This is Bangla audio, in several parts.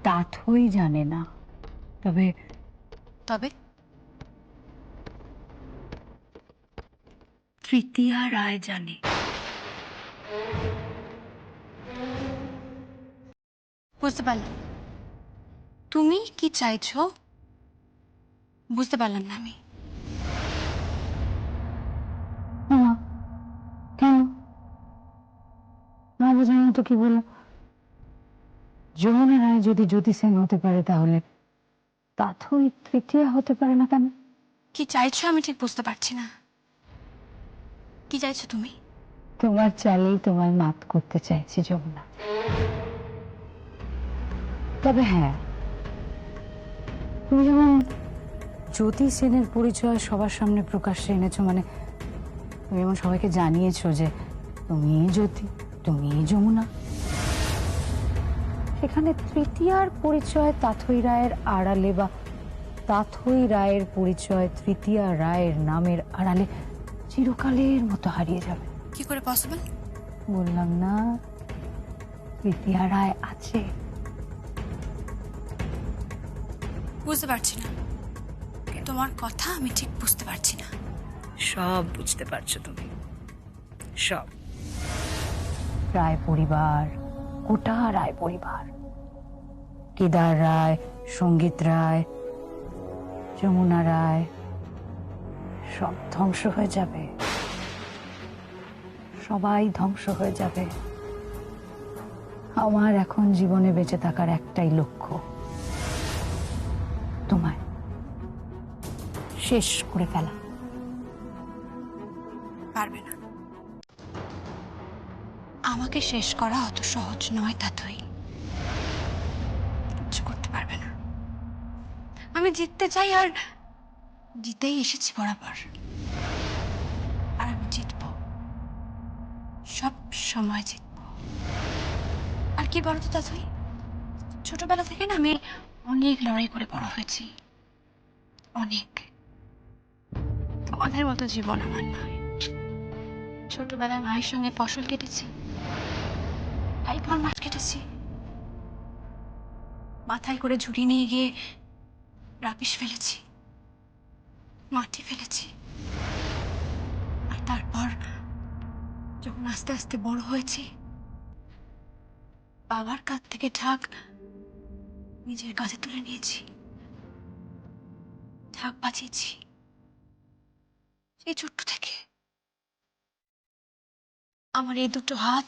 তাথই জানে না। তবে তবে তৃতীয়া রায় জানে। বুঝতে পারলাম তুমি কি চাইছো, বুঝতে পারলাম না আমি। মামা, কেন না বোঝানো তো কি বলো? যমুনা রায় যদি জ্যোতি সেন হতে পারে, তাহলে তাথই তৃতীয়া হতে পারে না কেন? কি চাইছো আমি ঠিক বুঝতে পারছি না। কি চাইছো তুমি? তোমার চালেই তোমার মাত করতে চাইছি যমুনা। তবে হ্যাঁ, তুমি যেমন জ্যোতি সেনের পরিচয় সবার সামনে প্রকাশ্যে এনেছো, মানে তুমি যেমন সবাইকে জানিয়েছো যে তুমি জ্যোতি, তুমি যমুনা, সেখানে তৃতীয়ার পরিচয় তাথই রায়ের আড়ালে বা তাথই রায়ের পরিচয় তৃতীয়া রায়ের নামের আড়ালে চিরকালের মতো হারিয়ে যাবে। কি করে পসিবল? বললাম না, তৃতীয়া রায় আছে। বুঝতে পারছি না, তোমার কথা আমি ঠিক বুঝতে পারছি না। সব বুঝতে পারছো তুমি, সব। রায় পরিবার, গোটা রায় পরিবার, কেদার রায়, সঙ্গীত রায়, যমুনা রায়, সব ধ্বংস হয়ে যাবে। সবাই ধ্বংস হয়ে যাবে। আমার এখন জীবনে বেঁচে থাকার একটাই লক্ষ্য, তোমায় শেষ করে ফেলা। পারবে না, আমাকে শেষ করা অত সহজ নয় তাথই। কিচ্ছু করতে পারবে না। আমি জিততে চাই, আর জিতেই এসেছি বরাবর। আর আমি জিতবো, সব সময় জিতবো। আর কি বলতো তাথই, ছোটবেলা থেকে না আমি অনেক লড়াই করে বড় হয়েছি। অনেক। তোমাদের মতো জীবন আমার নয়। ছোটবেলায় মায়ের সঙ্গে ফসল কেটেছি, ভাই বোন মাছ কেটেছি, মাথায় করে ঝুড়ি নিয়ে গিয়ে রাবিশ ফেলেছি, মাটি ফেলেছি। আর তারপর যখন আস্তে আস্তে বড় হয়েছি, বাবার কাছ থেকে ঢাক নিজের কাছে তুলে নিয়েছি, ঢাক বাজিয়েছি। সেই ছোট্ট থেকে আমার এই দুটো হাত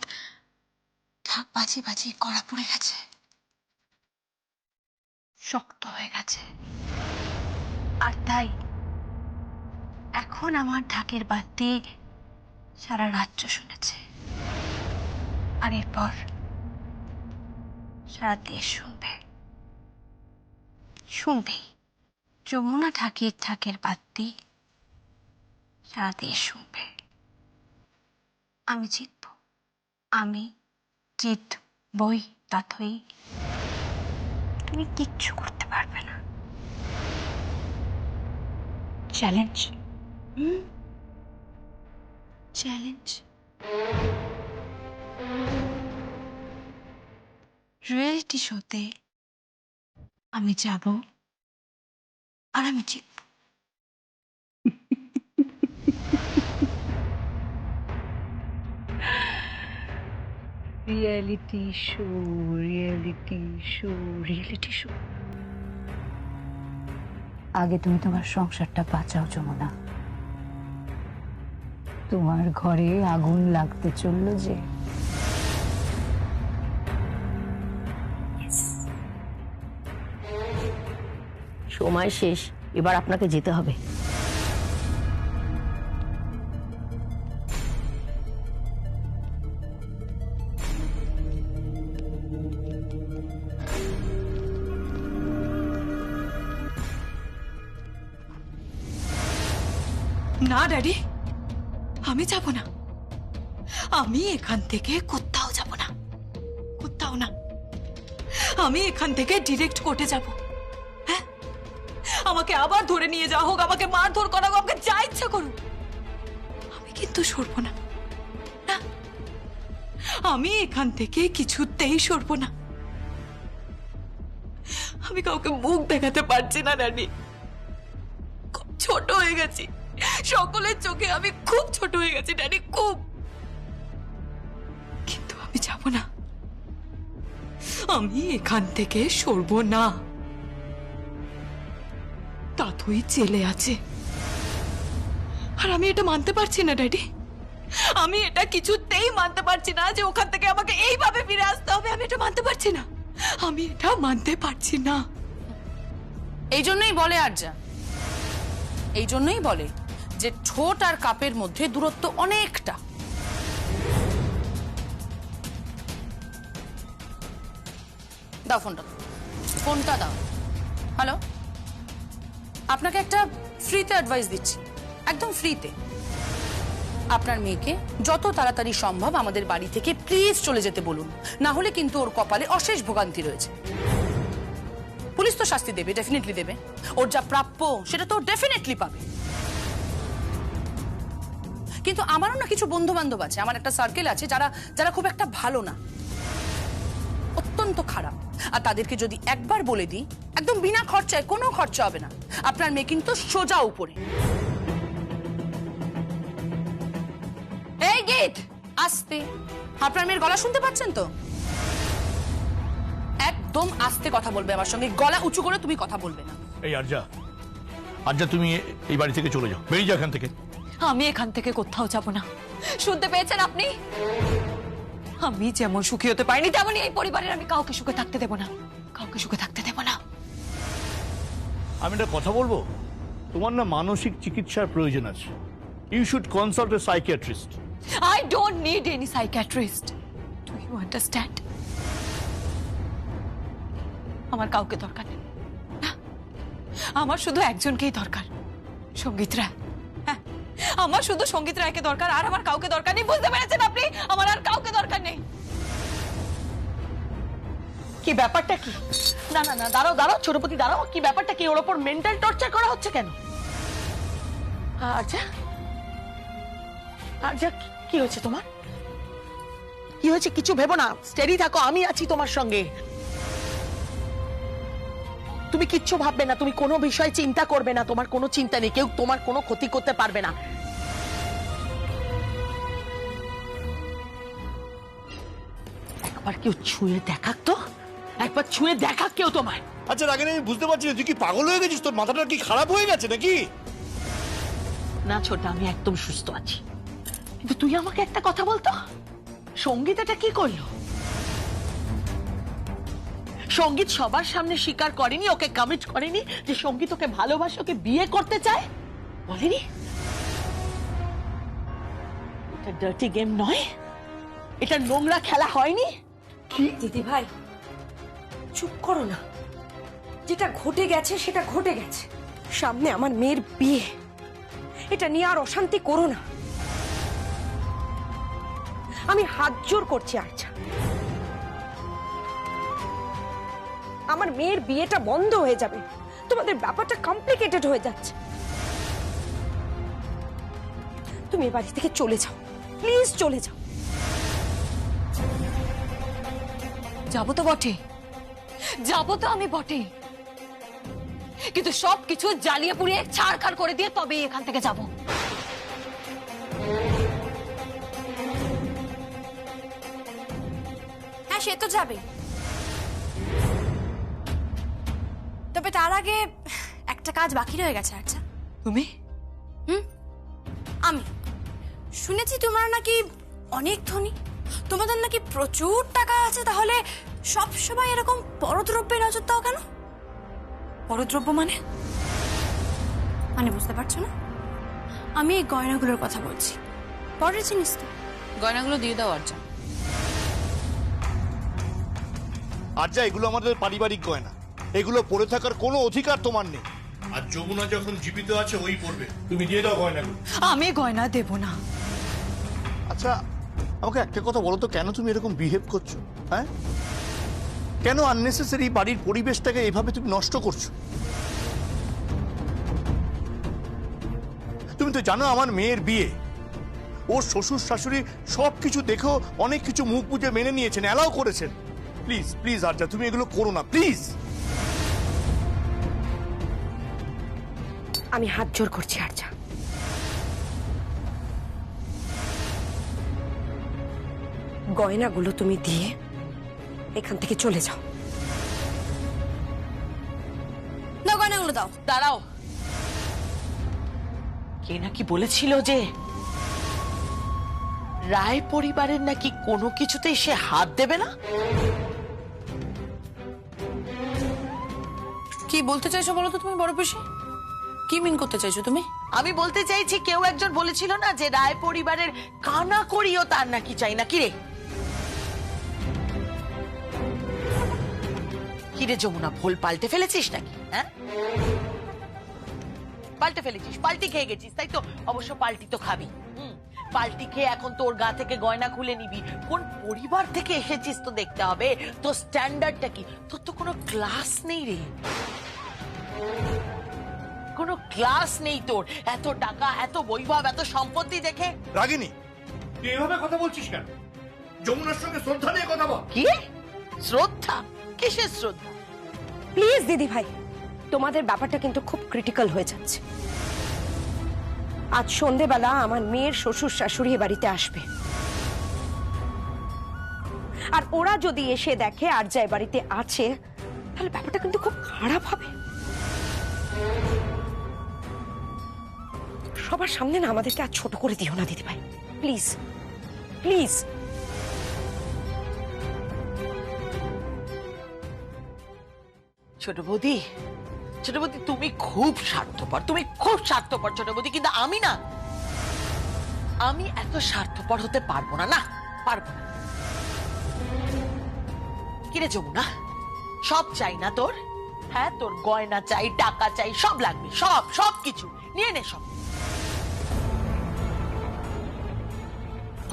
ঢাক বাজিয়ে বাজিয়ে কড়া পড়ে গেছে, শক্ত হয়ে গেছে। আর তাই এখন আমার ঢাকের বাদ্যে সারা রাজ্য শুনেছে, আর এরপর সারা দেশ শুনবে। শুনবেই। যমুনা ঢাকের বাদ্যে সারা দেশ শুনবে। আমি জিতব, আমি জিতবই তাথই। তুমি কিচ্ছু করতে পারবে না। চ্যালেঞ্জ। চ্যালেঞ্জ। রিয়েলিটি শোতে আমি যাব, আর আমি জিতব। Reality show, reality show, reality show. আগে তুমি তোমার সংসারটা বাঁচাও যমুনা। তোমার ঘরে আগুন লাগতে চললো যে। সময় শেষ, এবার আপনাকে যেতে হবে। না ড্যাডি, আমি যাব না। আমি এখান থেকে কোথাও যাব না, কোথাও না। আমি এখান থেকে ডিরেক্ট কোর্টে যাব। হ্যাঁ, আমাকে আবার ধরে নিয়ে যাওয়া হোক, আমাকে মারধর করা হোক, আমাকে যা ইচ্ছা করুক, আমি কিন্তু সরবো না। না, আমি এখান থেকে কিছুতেই সরবো না। আমি কাউকে মুখ দেখাতে পারছি না রানী, খুব ছোট হয়ে গেছি, সকলের চোখে আমি খুব ছোট হয়ে গেছি রানী, খুব। কিন্তু আমি যাব না, আমি এখান থেকে সরব না। তাতই জেলে আছে, আর আমি এটা মানতে পারছি না ড্যাডি, আমি এটা কিছুতেই মানতে পারছি না যে ওখান থেকে আমাকে এইভাবে ফিরে আসতে হবে। আমি এটা মানতে পারছি না, আমি এটা মানতে পারছি না। এই জন্যই বলে আরজা, এই জন্যই বলে যে ঠোঁট আর কাপের মধ্যে দূরত্ব অনেকটা। দাও ফোনটা, ফোনটা দাও। হ্যালো, আপনাকে একটা ফ্রিতে অ্যাডভাইস দিচ্ছি, একদম ফ্রিতে। আপনার মেয়েকে যত তাড়াতাড়ি সম্ভব আমাদের বাড়ি থেকে প্লিজ চলে যেতে বলুন, না হলে কিন্তু ওর কপালে অশেষ ভোগান্তি রয়েছে। পুলিশ তো শাস্তি দেবে, ডেফিনেটলি দেবে, ওর যা প্রাপ্য সেটা তো ডেফিনেটলি পাবে। কিন্তু আমারও না কিছু বন্ধু বান্ধব আছে, আমার একটা সার্কেল আছে যারা যারা খুব একটা ভালো না, অত্যন্ত খারাপ। আর তাদেরকে যদি একবার বলে দিই, একদম বিনা খরচায়, কোনো খরচা হবে না, আপনার মেয়ে কিন্তু সোজা উপরে। এই গীত, আস্তে। আপনার মেয়ের গলা শুনতে পাচ্ছেন তো? একদম আস্তে কথা বলবে আমার সঙ্গে, গলা উঁচু করে তুমি কথা বলবে না। এই আরজা, আরজা তুমি এই বাড়ি থেকে চলে যাও, বেরিয়ে যাও এখান থেকে। আমি এখান থেকে কোথাও যাব না, শুনতে পেয়েছেন আপনি? আমি যেমন সুখী হতে পারিনি, তেমনই এই পরিবারের আমি কাউকে সুখে থাকতে দেব না, কাউকে সুখে থাকতে দেব না। আমি একটা কথা বলবো, তোমার না মানসিক চিকিৎসার প্রয়োজন আছে। You should consult a psychiatrist. I don't need any psychiatrist. Do you understand? আমার কাউকে দরকার নেই, না, আমার শুধু একজনকেই দরকার, সঙ্গীত রায়। হ্যাঁ, আমার শুধু সঙ্গীত রায়কে দরকার, আর আমার কাউকে দরকার নেই। বুঝতে পেরেছেন আপনি? আমার আর কাউকে দরকার নেই। কি ব্যাপারটা কি? না না না, দাঁড়াও দাঁড়াও ছোটপতি, দাঁড়াও। কি ব্যাপারটা কি? ওর ওপর মেন্টাল টর্চার করা হচ্ছে কেন? আচ্ছা আচ্ছা, কি হয়েছে তোমার? কি হয়েছে? কিছু ভেবো না, স্টেডি থাকো, আমি আছি তোমার সঙ্গে। তুমি কিচ্ছু ভাববে না, তুমি কোনো বিষয় চিন্তা করবে না, তোমার কোনো চিন্তা নেই, কেউ তোমার কোনো ক্ষতি করতে পারবে না। একবার কেউ ছুঁয়ে দেখাক তো, একবার ছুঁয়ে দেখাক কেউ তোমার। আচ্ছা রাগে আমি বুঝতে পারছি না, তুই কি পাগল হয়ে গেছিস? তোর মাথাটা কি খারাপ হয়ে গেছে নাকি? না ছোট, আমি একদম সুস্থ আছি। কিন্তু তুই আমাকে একটা কথা বলতো, সঙ্গীত এটা কি করলো? সঙ্গীত সবার সামনে স্বীকার করেনি, ওকে কমিট করেনি যে সঙ্গীত ওকে ভালোবাসে, ওকে বিয়ে করতে চায়? বলেনি? এটা ডার্টি গেম নয়, এটা নোংরা খেলা হয়নি? দিদি ভাই চুপ করো না, যেটা ঘটে গেছে সেটা ঘটে গেছে। সামনে আমার মেয়ের বিয়ে, এটা নিয়ে আর অশান্তি করো না। আমি হাত জোর করছি আচ্ছা, আমার মেয়ের বিয়েটা বন্ধ হয়ে যাবে, তোমাদের ব্যাপারটা কমপ্লিকেটেড হয়ে যাচ্ছে। তুমি এ বাড়ি থেকে চলে যাও, প্লিজ চলে যাও। যাবো তো বটে, যাবো তো আমি বটে, কিন্তু সবকিছু জ্বালিয়ে পুড়িয়ে ছাড়খাড় করে দিয়ে তবেই এখান থেকে যাব। হ্যাঁ, সে তো যাবে, তবে তার আগে একটা কাজ বাকি রয়ে গেছে। আচ্ছা, তুমি? আমি শুনেছি তোমরা নাকি অনেক ধনী, তোমাদের নাকি প্রচুর টাকা আছে, তাহলে সব সময় এরকম পরদ্রব্যে নজর দাও কেন? পরদ্রব্য মানে? মানে বুঝতে পারছো না? আমি এই গয়নাগুলোর কথা বলছি, পরের জিনিস তো। গয়নাগুলো দিয়ে দাও আরজা। আরজা, এগুলো আমাদের পারিবারিক গয়না, এগুলো পরে থাকার কোনো অধিকার তোমার নেই। আর যমুনা যখন জীবিত আছে ওই পড়বে, তুমি দিয়ে দাও গয়নাগুলো। আমি গয়না দেব না। আচ্ছা আমাকে একটা কথা বলো তো, কেন তুমি এরকম বিহেভ করছো? হ্যাঁ, কেন আননেসেসারি বাড়ির পরিবেশটাকে এভাবে তুমি নষ্ট করছো? তুমি তো জানো আমার মেয়ের বিয়ে, ওর শ্বশুর শাশুড়ি সবকিছু দেখেও অনেক কিছু মুখ বুঝে মেনে নিয়েছেন, অ্যালাউ করেছেন। প্লিজ প্লিজ আরজা, তুমি এগুলো করো না প্লিজ। আমি হাত জোর করছি আরজা, গয়নাগুলো তুমি দিয়ে এখান থেকে চলে যাও। দাও গয়নাগুলো দাও। দাঁড়াও, কে নাকি বলেছিল যে রায় পরিবারের নাকি কোনো কিছুতেই সে হাত দেবে না? কি বলতে চাইছো বলো তো তুমি বড় পিসি? কি মিন করতে চাইছো তুমি? আমি বলতে চাইছি, কেউ একজন বলেছিল না যে রায় পরিবারের কানা করিও তার নাকি চাই না। কিরে কিরে যমুনা, ভুল পাল্টে ফেলেছিস নাকি? হ্যাঁ, পাল্টে ফেলেছিস, পাল্টি খেয়ে গেছিস, তাই তো? অবশ্য পাল্টি তো খাবি। পাল্টি খেয়ে এখন তোর গা থেকে গয়না খুলে নিবি। কোন পরিবার থেকে এসেছিস তো দেখতে হবে। তোর স্ট্যান্ডার্ডটা কি? তোর তো কোনো ক্লাস নেই রে, কোনো ক্লাস নেই তোর। এত টাকা, এত বৈভব, এত সম্পত্তি দেখে। রাগিনী, তুই এভাবে কথা বলছিস কেন? যমুনার সঙ্গে শ্রদ্ধা নিয়ে কথা বল। কি শ্রদ্ধা? কিসের শ্রদ্ধা? প্লিজ দিদি ভাই, তোমাদের ব্যাপারটা কিন্তু খুব ক্রিটিক্যাল হয়ে যাচ্ছে। আজ সন্ধেবেলা আমার মেয়ের শ্বশুর শাশুড়ি এ বাড়িতে আসবে, আর ওরা যদি এসে দেখে আরজা এ বাড়িতে আছে, তাহলে ব্যাপারটা কিন্তু খুব খারাপ হবে। সবার সামনে না আমাদেরকে আর ছোট করে দিও না দিদি ভাই, প্লিজ প্লিজ। ছোট বৌদি, ছোট বৌদি, তুমি খুব স্বার্থপর, তুমি খুব স্বার্থপর ছোট বৌদি। কিন্তু আমি না, আমি এত স্বার্থপর হতে পারবো না, না পারবো না। কিরে যমুনা, সব চাই না তোর? হ্যাঁ, তোর গয়না চাই, টাকা চাই, সব লাগবে, সব সব কিছু নিয়ে নে। সব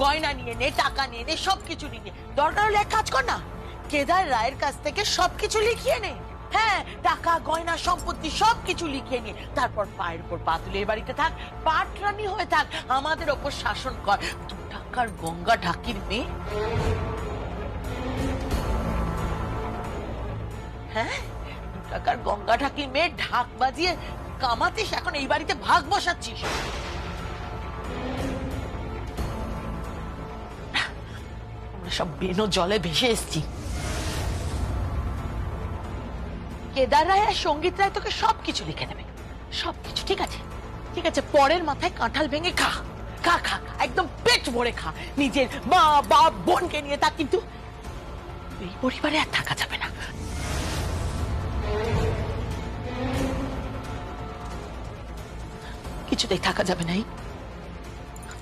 গয়না নিয়ে নে, টাকা নিয়ে নে, সবকিছু নিয়ে নে। দরকার হলে এক কাজ কর না, কেদার রায়ের কাছ থেকে সবকিছু লিখিয়ে নে। হ্যাঁ, টাকা, গয়না, সম্পত্তি সবকিছু লিখিয়ে নিয়ে তারপর পায়ের উপর পা তুলে এই বাড়িতে থাক, পাটরানি হয়ে থাক, আমাদের ওপর শাসন কর। 2 টাকার গঙ্গা ঢাকির মেয়ে। হ্যাঁ, 2 টাকার গঙ্গা ঢাকির মেয়ে ঢাক বাজিয়ে কামাতিস, এখন এই বাড়িতে ভাগ বসাচ্ছিস। আমরা সব বেনো জলে ভেসে এসছি। কেদার রায় আর সঙ্গীত রায় তোকে সবকিছু লিখে নেবে, সবকিছু। ঠিক আছে, ঠিক আছে, পরের মাথায় কাঁঠাল ভেঙে খা, খা খা, একদম পেট ভরে খা, নিজের মা বাপ বোনকে নিয়ে থাক। কিন্তু এই পরিবারে আর থাকা যাবে না। কিছুতেই থাকা যাবে না,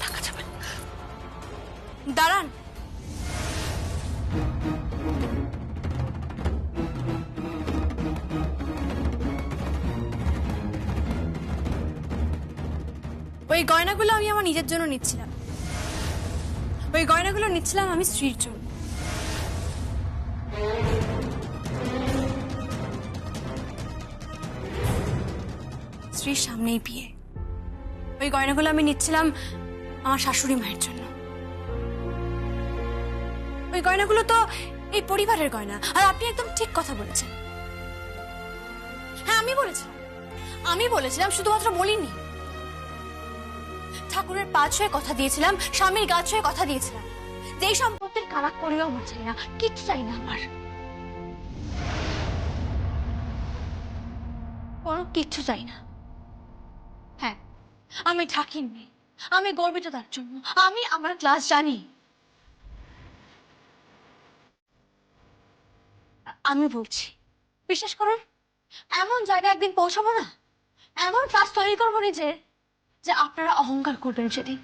থাকা যাবে না। দাঁড়ান, ওই গয়নাগুলো আমি আমার নিজের জন্য নিচ্ছিলাম, ওই গয়নাগুলো নিচ্ছিলাম আমি স্ত্রীর জন্য। স্ত্রীর সামনেই বিয়ে, ওই গয়নাগুলো আমি নিচ্ছিলাম আমার শাশুড়ি মায়ের জন্য। ওই গয়নাগুলো তো এই পরিবারের গয়না। আর আপনি একদম ঠিক কথা বলেছেন। হ্যাঁ, আমি বলেছিলাম, শুধুমাত্র বলিনি। ঠাকুরের পা ছুঁয়ে কথা দিয়েছিলাম, স্বামীর গা ছুঁয়ে কথা দিয়েছিলাম, যেই সম্পত্তির কারাক করেও আমার চাই না, কিচ্ছু চাই না আমার, কোনো কিচ্ছু চাই না। হ্যাঁ, আমি ঠাকিনি, আমি গর্বিত তার জন্য। আমি আমার ক্লাস জানি। আমি বলছি, বিশ্বাস করুন, এমন জায়গায় একদিন পৌঁছাবো না, এমন ক্লাস তৈরি করবো নিজের, যে আপনারা অহংকার করবেন সেদিন।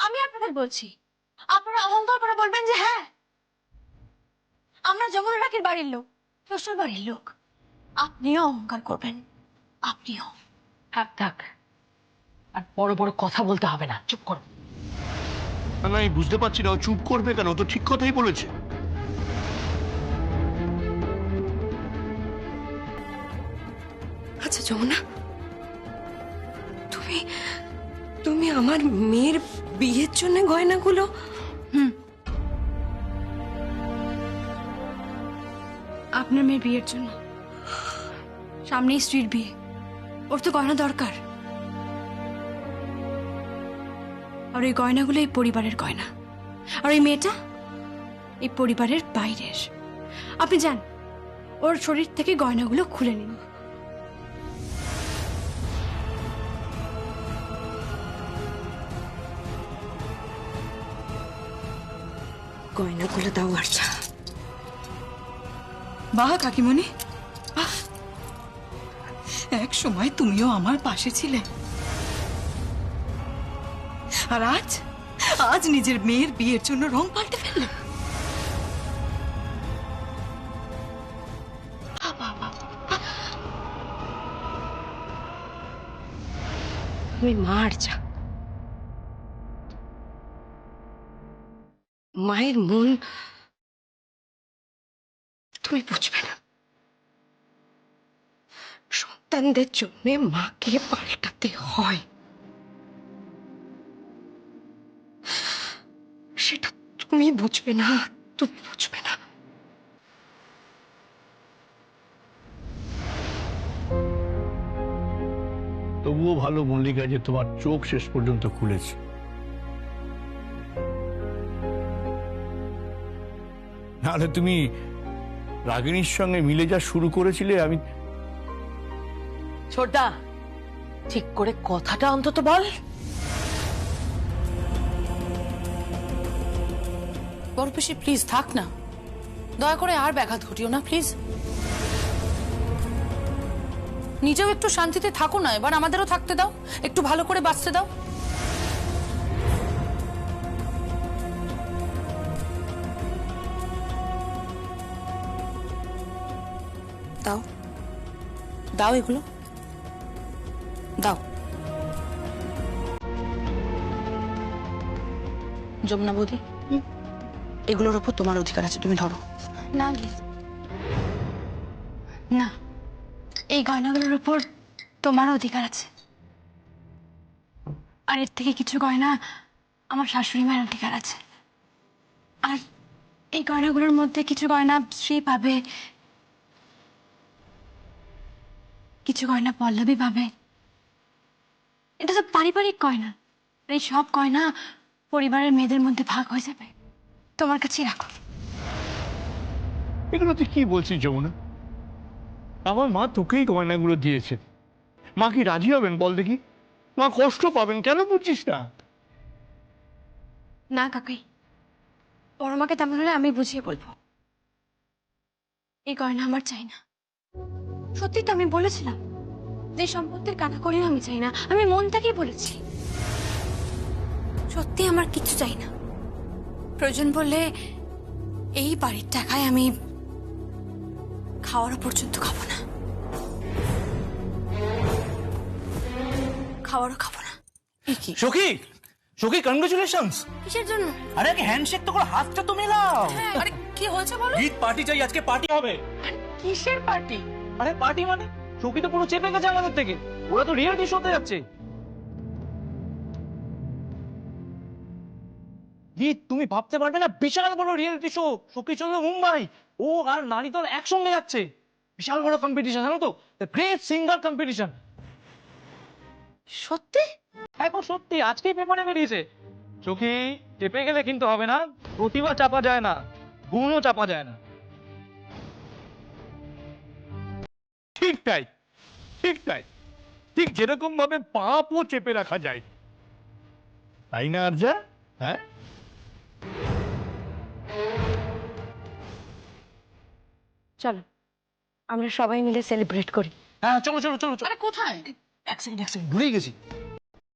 আমি আপনাদের বলছি, আপনারা অহংকার করে বলবেন যে হ্যাঁ, আমরা যমুনা রাখির বাড়ির লোক, শ্বশুর বাড়ির লোক। আপনিও অহংকার করবেন, আপনিও। থাক থাক, আর বড় বড় কথা বলতে হবে না, চুপ করো। না, আমি বুঝতে পারছি না ও চুপ করবে কেন, ও তো ঠিক কথাই বলেছে। আচ্ছা যমুনা, তুমি তুমি আমার মেয়ের বিয়ের জন্য গয়নাগুলো আপনার মেয়ের বিয়ের জন্য। সামনেই স্ত্রীর বিয়ে, ওর তো গয়না দরকার। আর ওই গয়নাগুলো এই পরিবারের গয়না, আর ওই মেয়েটা এই পরিবারের বাইরের। আপনি যান, ওর শরীর থেকে গয়নাগুলো খুলে নিন। গয়নাগুলো দাও আরজা। বাহ কাকিমণি, বাহ, এক সময় তুমিও আমার পাশে ছিলে, আর আজ আজ নিজের মেয়ের বিয়ের জন্য রং পাল্টে ফেললে। আমি মা আরজা, মায়ের মন তুমি বুঝবে না। সন্তানদের জন্য মাকে পাল্টাতে হয়, সেটা তুমি বুঝবে না, তুমি বুঝবে না। তবুও ভালো মল্লিকা যে তোমার চোখ শেষ পর্যন্ত খুলেছে। নাহলে তুমি রাগিনীর সঙ্গে মিলে যা শুরু করেছিলে, আমি ছোটদা, ঠিক করে কথাটা অন্তত বল। বড় পিসি প্লিজ থাক না, দয়া করে আর ব্যাঘাত ঘটিও না প্লিজ। নিজেও একটু শান্তিতে থাকো না, এবার আমাদেরও থাকতে দাও, একটু ভালো করে বাঁচতে দাও। দাও দাও, এগুলো দাও। যমুনা বৌদি, এগুলোর উপর তোমার অধিকার আছে, তুমি ধরো। না না, এই গয়নাগুলোর উপর তোমার অধিকার আছে, আর এর থেকে কিছু গয়না আমার শাশুড়ি মায়ের অধিকার আছে। আর এই গয়নাগুলোর মধ্যে কিছু গয়না শ্রী পাবে, কিছু গয়না পল্লবী পাবে। এটা তো পারিবারিক গয়না, এই সব গয়না পরিবারের মেয়েদের মধ্যে ভাগ হয়ে যাবে। তোমার কাছেই রাখো। এগুলো তুই কি বলছিস যমুনা? আমার মা তোকেই গয়নাগুলো দিয়েছে, মা কি রাজি হবেন বল দেখি? মা কষ্ট পাবেন, কেন বুঝছিস না? না কাকাই, বড় মাকে তেমন হলে আমি বুঝিয়ে বলবো। এই গয়না আমার চাই না। সত্যি তো আমি বলেছিলাম যে সম্পত্তির কানাকড়িও আমি চাই না, আমি মন থেকেই বলেছি। সত্যি আমার কিচ্ছু চাই না। প্রয়োজন বললে এই বাড়ির টাকায় আমি খাওয়ারও পর্যন্ত খাবো না, খাওয়ারও খাবো না। সখী, সখী কংগ্রেচুলেশনস। কিসের জন্য? আরে আগে হ্যান্ডশেক তো করো, হাতটা তো মেলাও। আরে কি হয়েছে বলো? ঈদ পার্টি চাই, আজকে পার্টি হবে। কিসের পার্টি? আরে পার্টি মানে সখী তো পুরো চেপে গেছে আমাদের থেকে, ওরা তো রিয়েলিটি শোতে যাচ্ছে। ঈদ তুমি ভাবতে পারবে না, বিশাল বড় রিয়েলিটি শো, সখীর সঙ্গে মুম্বাই, ও আর নারী তো একসঙ্গে যাচ্ছে। বিশাল বড় কম্পিটিশন, জানো তো, দ্য গ্রেট সিঙ্গার কম্পিটিশন। সত্যি? এখন সত্যি, আজকেই পেপারে বেরিয়েছে। সখী, চেপে গেলে কিন্তু হবে না, প্রতিভা চাপা যায় না, গুণও চাপা যায় না। ঠিক তাই, ঠিক তাই, ঠিক যেরকম ভাবে পাপও চেপে রাখা যায়, তাই না আরজা? হ্যাঁ, চলো আমরা সবাই মিলে সেলিব্রেট করি। হ্যাঁ চলো চলো চলো চলো। আরে কোথায়? এক সেকেন্ড ভুলেই গেছি।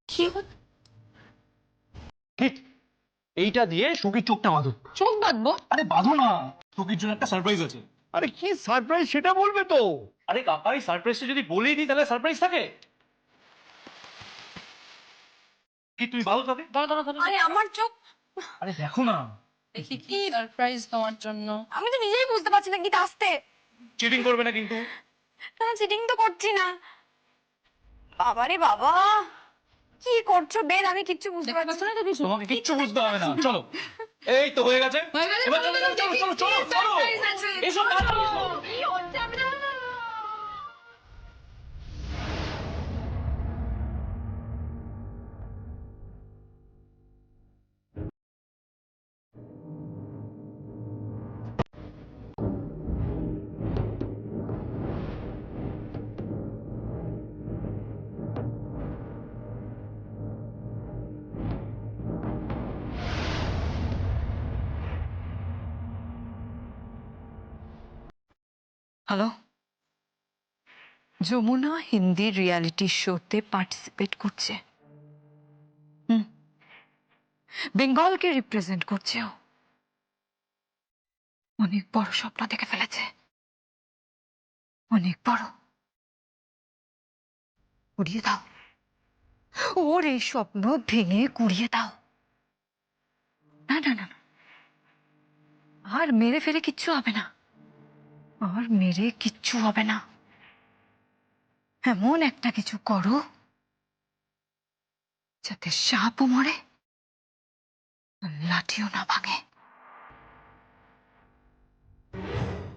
কি হিট, এইটা দিয়ে সখীর চোখটা বাঁধো। চোখ বাঁধবো? আরে বাঁধো না, সখীর জন্য একটা সারপ্রাইজ আছে। আরে কি সারপ্রাইজ সেটা বলবে তো। আরে কাকা, এই সারপ্রাইজটা যদি বলেই দিই তাহলে সারপ্রাইজ থাকে। কি তুমি বাঁধো তাকে? আরে আমার চোখ, আরে দেখো না, দেখি কি সারপ্রাইজ তোমার জন্য। আমি তো নিজেই বুঝতে পারছি না, গীতা আসতে। চিটিং করবে না কিন্তু। না, চিটিং তো করছি না। বাবারে বাবা, কি করছো বেদ? আমি কিচ্ছু বুঝতে পারছি না। তোমাকে কিচ্ছু বুঝতে হবে না, চলো। এই তো হয়ে গেছে, এবার চলো চলো চলো চলো চলো, এসো। হ্যালো, যমুনা হিন্দি রিয়ালিটি শোতে পার্টিসিপেট করছে। বেঙ্গলকে রিপ্রেজেন্ট করছে ও। অনেক বড় স্বপ্ন দেখে ফেলেছে, অনেক বড়। উড়িয়ে দাও ওর এই স্বপ্ন, ভেঙে কুড়িয়ে দাও। না না না না, আর মেরে ফেলে কিচ্ছু হবে না, আর মেরে কিচ্ছু হবে না। এমন একটা কিছু করো যাতে সাপও মরে লাঠিও না ভাঙে।